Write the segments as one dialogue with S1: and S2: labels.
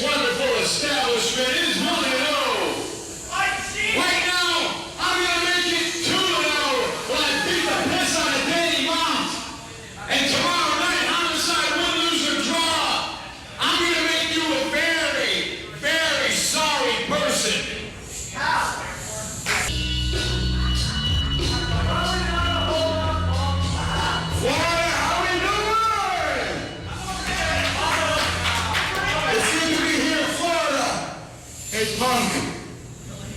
S1: this wonderful establishment is 1-0. Right now, I'm gonna make it 2-0 when I beat the piss out of Danny Maff. And tomorrow night, Homicide win, lose, or draw. I'm gonna make you a very, very sorry person. Hey, Punk,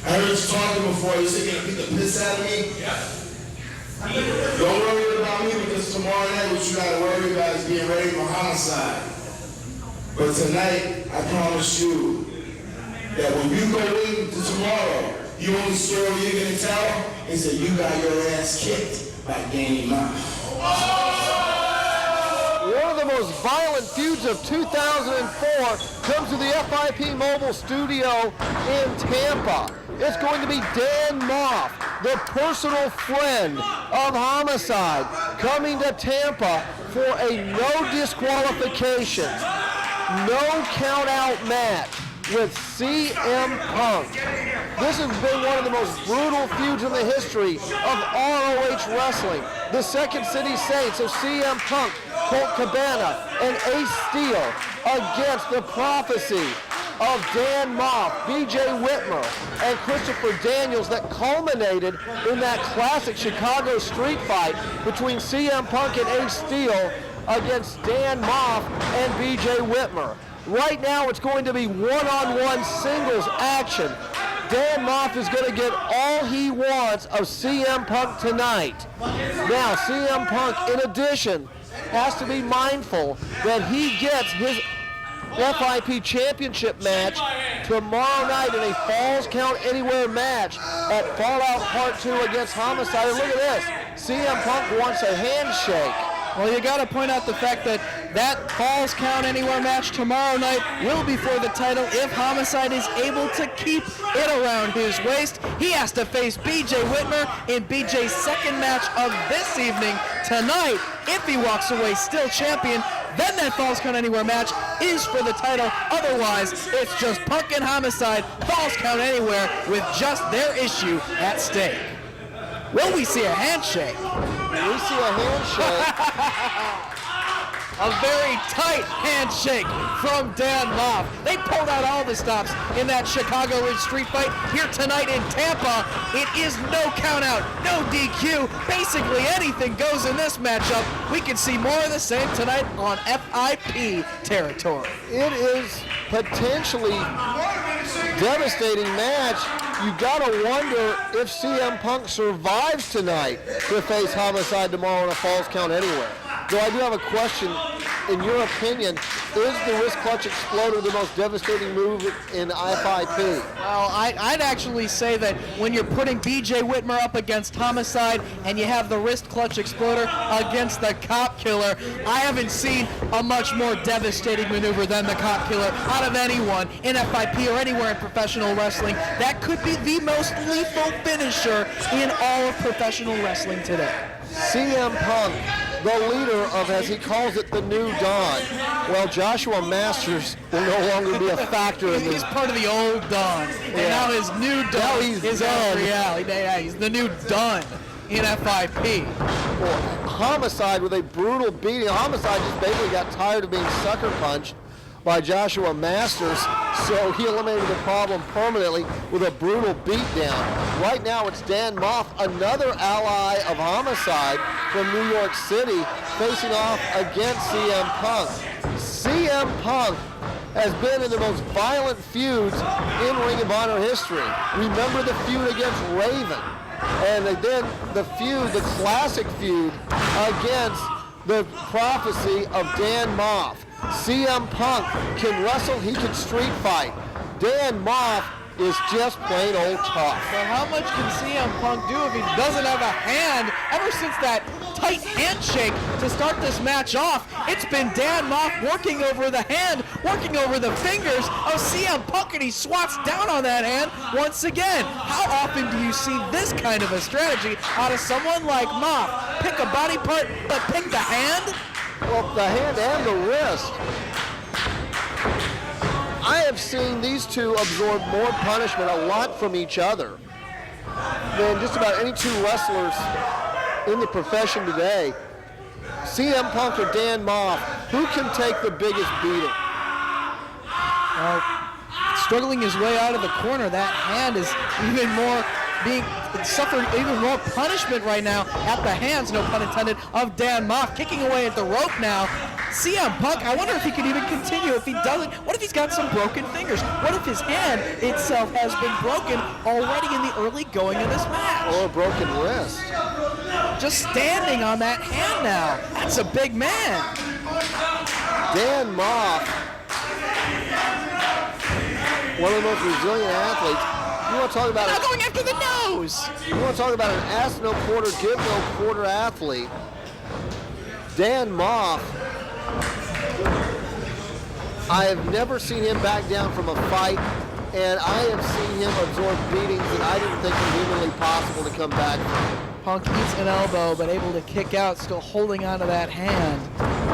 S1: I heard you talking before. You said you're going to beat the piss out of me? Yeah. Don't worry about me because tomorrow night what you got to worry about is being ready for Homicide. But tonight, I promise you that when you go into tomorrow, the only story you're going to tell is that you got your ass kicked by Danny Maff.
S2: One of the most violent feuds of 2004 comes to the FIP Mobile Studio in Tampa. It's going to be Dan Maff, the personal friend of Homicide, coming to Tampa for a no disqualification, no count-out match with CM Punk. This has been one of the most brutal feuds in the history of ROH Wrestling. The Second City Saints of CM Punk, Colt Cabana, and Ace Steel against the Prophecy of Dan Maff, BJ Whitmer, and Christopher Daniels that culminated in that classic Chicago street fight between CM Punk and Ace Steel against Dan Maff and BJ Whitmer. Right now it's going to be one-on-one singles action. Dan Maff is going to get all he wants of CM Punk tonight. Now, CM Punk, in addition, has to be mindful that he gets his FIP Championship match tomorrow night in a Falls Count Anywhere match at Fallout Part 2 against Homicide. And look at this, CM Punk wants a handshake.
S3: Well, you got to point out the fact that that Falls Count Anywhere match tomorrow night will be for the title if Homicide is able to keep it around his waist. He has to face BJ Whitmer in BJ's second match of this evening tonight. If he walks away still champion, then that Falls Count Anywhere match is for the title. Otherwise, it's just Punk and Homicide, Falls Count Anywhere, with just their issue at stake. Will we see a handshake?
S2: We see a handshake.
S3: A very tight handshake from Dan Maff. They pulled out all the stops in that Chicago Ridge street fight. Here tonight in Tampa, it is no count out, no DQ. Basically anything goes in this matchup. We can see more of the same tonight on FIP territory.
S2: It is potentially devastating match. You gotta wonder if CM Punk survives tonight to face Homicide tomorrow in a Falls Count Anywhere. Though I do have a question. In your opinion, is the wrist clutch exploder the most devastating move in FIP?
S3: Well, I'd actually say that when you're putting BJ Whitmer up against Homicide and you have the wrist clutch exploder against the Cop Killer, I haven't seen a much more devastating maneuver than the Cop Killer out of anyone in FIP or anywhere in professional wrestling. That could be the most lethal finisher in all of professional wrestling today.
S2: CM Punk, the leader of, as he calls it, the New Dawn. Well, Joshua Masters will no longer be a factor in this.
S3: He's part of the old Dawn, and now his new Dawn
S2: now he's
S3: is
S2: done.
S3: reality. Yeah, he's the new Dawn in FIP.
S2: Well, Homicide with a brutal beating. Homicide just basically got tired of being sucker punched by Joshua Masters, so he eliminated the problem permanently with a brutal beatdown. Right now it's Dan Maff, another ally of Homicide from New York City, facing off against CM Punk. CM Punk has been in the most violent feuds in Ring of Honor history. Remember the feud against Raven, and then the feud, the classic feud against the Prophecy of Dan Maff. CM Punk can wrestle, he can street fight. Dan Maff is just plain old tough.
S3: So how much can CM Punk do if he doesn't have a hand? Ever since that tight handshake to start this match off, it's been Dan Maff working over the hand, working over the fingers of CM Punk, and he swats down on that hand once again. How often do you see this kind of a strategy out of someone like Maff? Pick a body part, but pick the hand?
S2: Well, the hand and the wrist. I have seen these two absorb more punishment a lot from each other than just about any two wrestlers in the profession today. CM Punk or Dan Maff, who can take the biggest beating?
S3: Struggling his way out of the corner, that hand is even more suffering even more punishment right now at the hands, no pun intended, of Dan Maff, kicking away at the rope now. CM Punk, I wonder if he could even continue. If he doesn't, what if he's got some broken fingers? What if his hand itself has been broken already in the early going of this match?
S2: Or a broken wrist.
S3: Just standing on that hand now. That's a big man.
S2: Dan Maff, one of the most resilient athletes. You want to talk about
S3: now going after the nose.
S2: You want to talk about an ask no quarter, give no quarter athlete. Dan Maff, I have never seen him back down from a fight, and I have seen him absorb beatings that I didn't think were humanly possible to come back from.
S3: Punk eats an elbow, but able to kick out, still holding onto that hand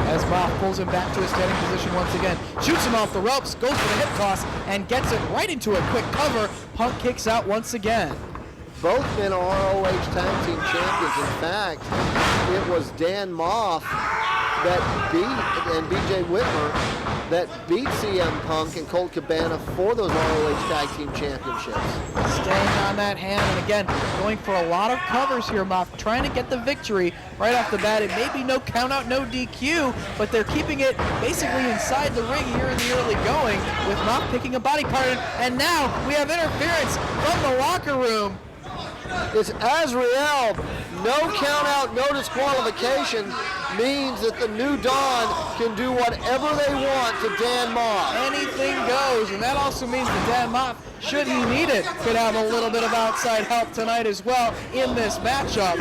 S3: as Maff pulls him back to a standing position once again. Shoots him off the ropes, goes for the hip toss, and gets it right into a quick cover. Punk kicks out once again.
S2: Both men are ROH Tag Team Champions. In fact, it was Dan Maff and BJ Whitmer that beat CM Punk and Colt Cabana for those ROH Tag Team Championships.
S3: Staying on that hand, and again, going for a lot of covers here, Maff, trying to get the victory right off the bat. It may be no count out, no DQ, but they're keeping it basically inside the ring here in the early going, with Maff picking a body part, and now we have interference from the locker room.
S2: It's Azrael. No count out, no disqualification means that the New Dawn can do whatever they want to Dan Maff.
S3: Anything goes, and that also means that Dan Maff, should he need it, could have a little bit of outside help tonight as well in this matchup.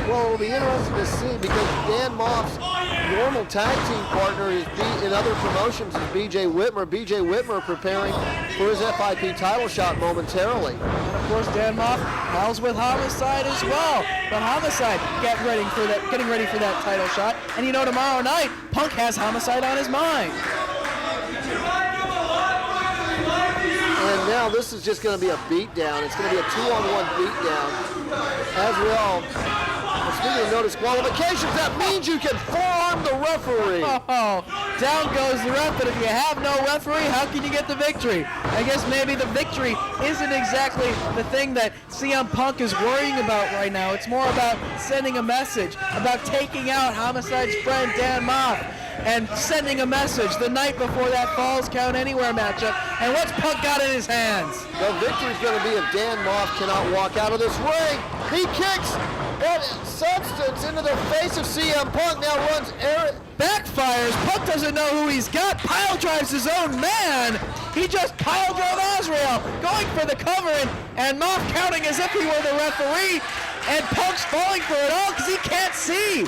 S2: Well, it'll be interesting to see because Dan Maff's normal tag team partner is in other promotions is BJ Whitmer. BJ Whitmer preparing for his FIP title shot momentarily.
S3: And of course, Dan Maff pals with Homicide as well. But Homicide getting ready for that title shot. And you know, tomorrow night, Punk has Homicide on his mind.
S2: And now this is just going to be a beatdown. It's going to be a 2-on-1 beatdown. Azrael. Speaking of no disqualifications, that means you can forearm the referee.
S3: Oh, down goes the ref, but if you have no referee, how can you get the victory? I guess maybe the victory isn't exactly the thing that CM Punk is worrying about right now. It's more about sending a message, about taking out Homicide's friend Dan Maff, and sending a message the night before that Falls Count Anywhere matchup. And what's Punk got in his hands?
S2: The victory's going to be if Dan Maff cannot walk out of this ring. He kicks that substance into the face of CM Punk, now runs Eric.
S3: Backfires. Punk doesn't know who he's got. Pile drives his own man. He just pile drove Azrael, going for the cover, and Maff counting as if he were the referee. And Punk's falling for it all because he can't see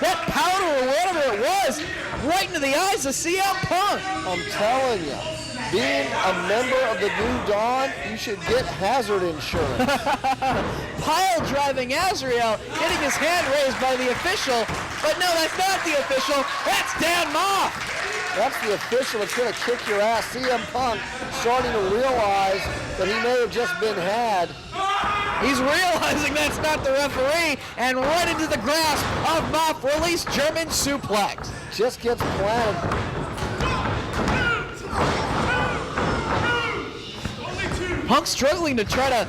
S3: that powder or whatever it was right into the eyes of CM Punk.
S2: I'm telling you, being a member of the New Dawn, you should get hazard insurance.
S3: Pile driving Azrael, getting his hand raised by the official, but no, that's not the official, that's Dan Maff.
S2: That's the official that's going to kick your ass. CM Punk starting to realize that he may have just been had.
S3: He's realizing that's not the referee, and right into the grasp of Maff, release German suplex.
S2: Just gets planted.
S3: Punk struggling to try to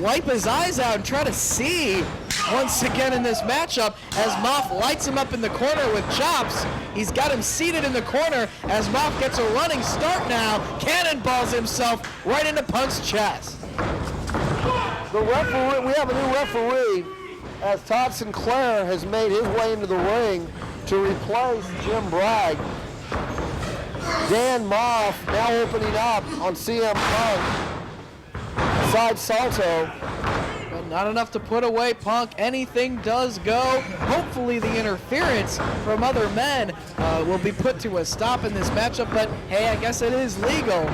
S3: wipe his eyes out and try to see once again in this matchup as Maff lights him up in the corner with chops. He's got him seated in the corner as Maff gets a running start now. Cannonballs himself right into Punk's chest.
S2: The referee, we have a new referee as Todd Sinclair has made his way into the ring to replace Jim Bragg. Dan Maff now opening up on CM Punk. Side salto.
S3: But not enough to put away Punk. Anything does go. Hopefully the interference from other men will be put to a stop in this matchup, but hey, I guess it is legal.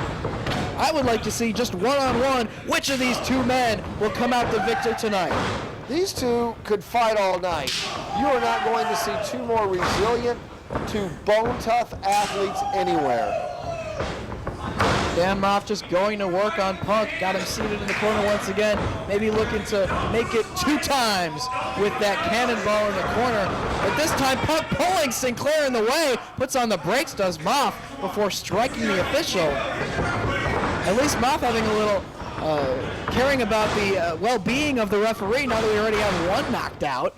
S3: I would like to see just one-on-one which of these two men will come out the victor tonight.
S2: These two could fight all night. You are not going to see two more resilient, two bone-tough athletes anywhere.
S3: Dan Maff just going to work on Punk. Got him seated in the corner once again. Maybe looking to make it 2 times with that cannonball in the corner. But this time Punk pulling Sinclair in the way. Puts on the brakes, does Maff, before striking the official. At least Maff having a little caring about the well-being of the referee now that we already have one knocked out.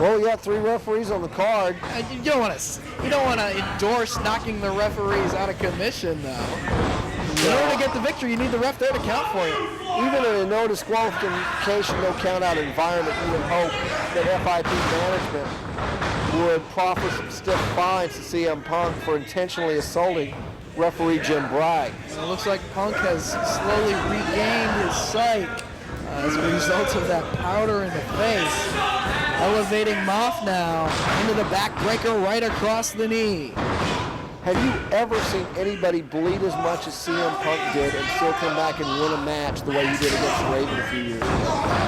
S2: Well, we got 3 referees on the card.
S3: You don't want to endorse knocking the referees out of commission, though. In order to get the victory, you need the ref there to count for you.
S2: Even in a no disqualification, no count-out environment, you would hope that FIP management would proffer some stiff fines to CM Punk for intentionally assaulting referee Jim Bragg.
S3: It looks like Punk has slowly regained his sight as a result of that powder in the face. Elevating Maff now into the backbreaker right across the knee.
S2: Have you ever seen anybody bleed as much as CM Punk did and still come back and win a match the way he did against Raven a few years ago?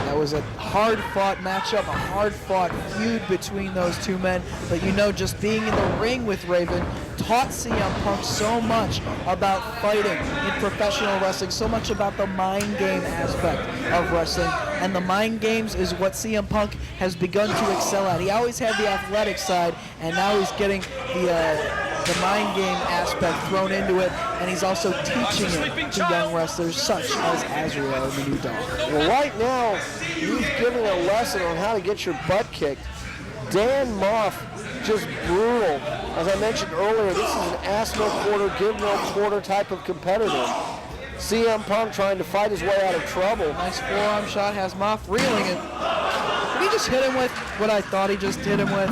S3: That was a hard-fought matchup, a hard-fought feud between those two men. But you know, just being in the ring with Raven taught CM Punk so much about fighting in professional wrestling, so much about the mind game aspect of wrestling. And the mind games is what CM Punk has begun to excel at. He always had the athletic side, and now he's getting the mind game aspect thrown into it, and he's also teaching it to young wrestlers such as Azrael and the New Dawn.
S2: Well, right now, he's giving a lesson on how to get your butt kicked. Dan Maff, just brutal. As I mentioned earlier, this is an ass no quarter, give no quarter type of competitor. CM Punk trying to fight his way out of trouble.
S3: Nice forearm shot, has Maff reeling it. Did he just hit him with what I thought he just hit him with?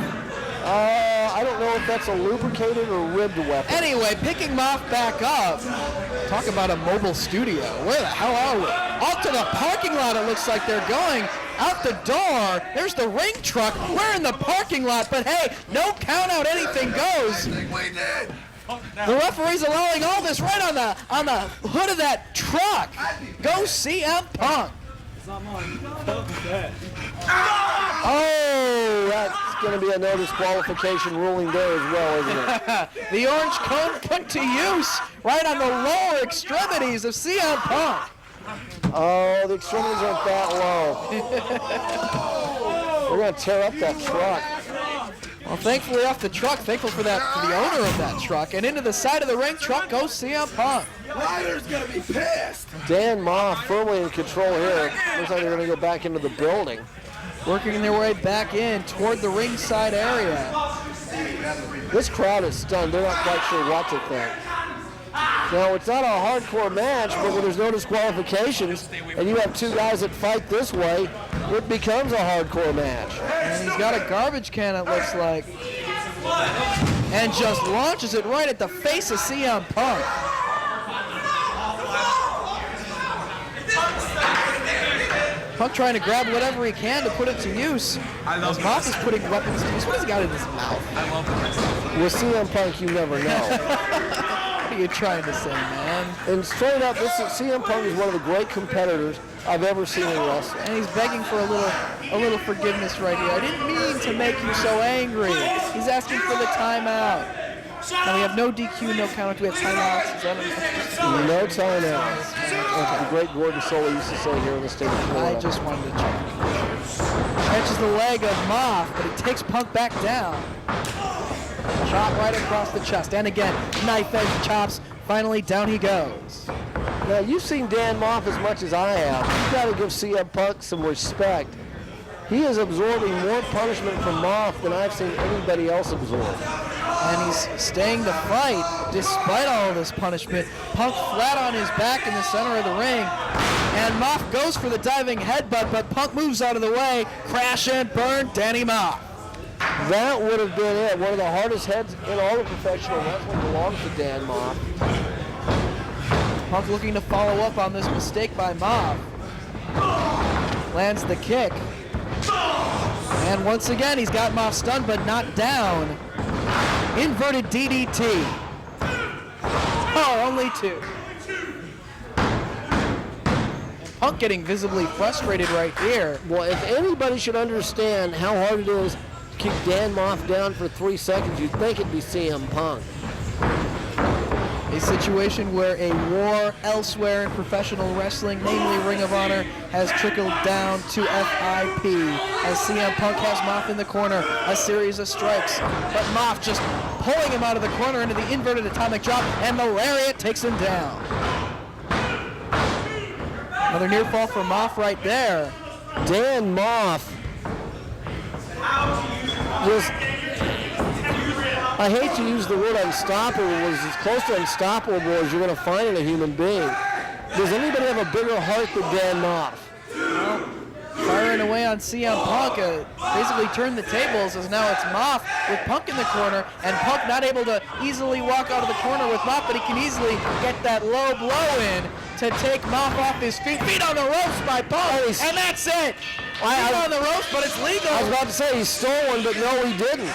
S2: I don't know if that's a lubricated or ribbed weapon.
S3: Anyway, picking Maff back up. Talk about a mobile studio. Where the hell are we? Off to the parking lot it looks like they're going. Out the door, there's the ring truck. We're in the parking lot, but hey, no count out, anything goes. The referee's allowing all this right on the hood of that truck. Go CM Punk.
S2: Oh, that's going to be a no disqualification ruling there as well, isn't it?
S3: The orange cone put to use right on the lower extremities of CM Punk.
S2: Oh, the extremities aren't that low. We're going to tear up that truck.
S3: Well, thankfully off the truck, thankful for the owner of that truck, and into the side of the ring, truck goes CM Punk.
S4: Ryder's gonna be pissed.
S2: Dan Maff firmly in control here. Looks like they're going to go back into the building.
S3: Working their way back in toward the ringside area.
S2: This crowd is stunned. They're not quite sure what to think. Now, it's not a hardcore match, but when there's no disqualifications and you have 2 guys that fight this way, it becomes a hardcore match.
S3: And he's got a garbage can, it looks like. And just launches it right at the face of CM Punk. Punk trying to grab whatever he can to put it to use. As Maff is putting weapons to use. What has he got in his mouth?
S4: I love it.
S2: With CM Punk, you never know.
S3: What are you trying to say, man?
S2: And straight up, CM Punk is one of the great competitors I've ever seen in wrestling.
S3: And he's begging for a little forgiveness right here. I didn't mean to make you so angry. He's asking for the timeout. Now we have no DQ, no count. Do we have timeouts? Is that
S2: No timeouts. Like the great Gordon Solie used to say here in the state of Florida.
S3: I just wanted to check. Catches the leg of Maff, but he takes Punk back down. Shot right across the chest. And again, knife edge chops. Finally, down he goes.
S2: Now, you've seen Dan Maff as much as I have. You've got to give CM Punk some respect. He is absorbing more punishment from Maff than I've seen anybody else absorb.
S3: And he's staying to fight despite all of this punishment. Punk flat on his back in the center of the ring. And Maff goes for the diving headbutt, but Punk moves out of the way. Crash and burn, Danny Maff.
S2: That would have been it. One of the hardest heads in all of professional wrestling belongs to Dan Maff.
S3: Punk looking to follow up on this mistake by Maff. Lands the kick. And once again, he's got Maff stunned but not down. Inverted DDT. Oh, only 2. And Punk getting visibly frustrated right here.
S2: Well, if anybody should understand how hard it is to keep Dan Maff down for 3 seconds, you'd think it'd be CM Punk.
S3: A situation where a war elsewhere in professional wrestling, namely Ring of Honor, has trickled down to FIP as CM Punk has Maff in the corner, a series of strikes, but Maff just pulling him out of the corner into the inverted atomic drop, and the lariat takes him down. Another near fall for Maff right there.
S2: Dan Maff just, I hate to use the word unstoppable, was as close to unstoppable as you're going to find in a human being. Does anybody have a bigger heart than Dan Maff?
S3: Well, firing away on CM Punk, basically turned the tables as now it's Maff with Punk in the corner, and Punk not able to easily walk out of the corner with Maff, but he can easily get that low blow in to take Maff off his feet. Feet on the ropes by Punk, and that's it. Feet on the ropes, but it's legal.
S2: I was about to say he stole one, but no, he didn't.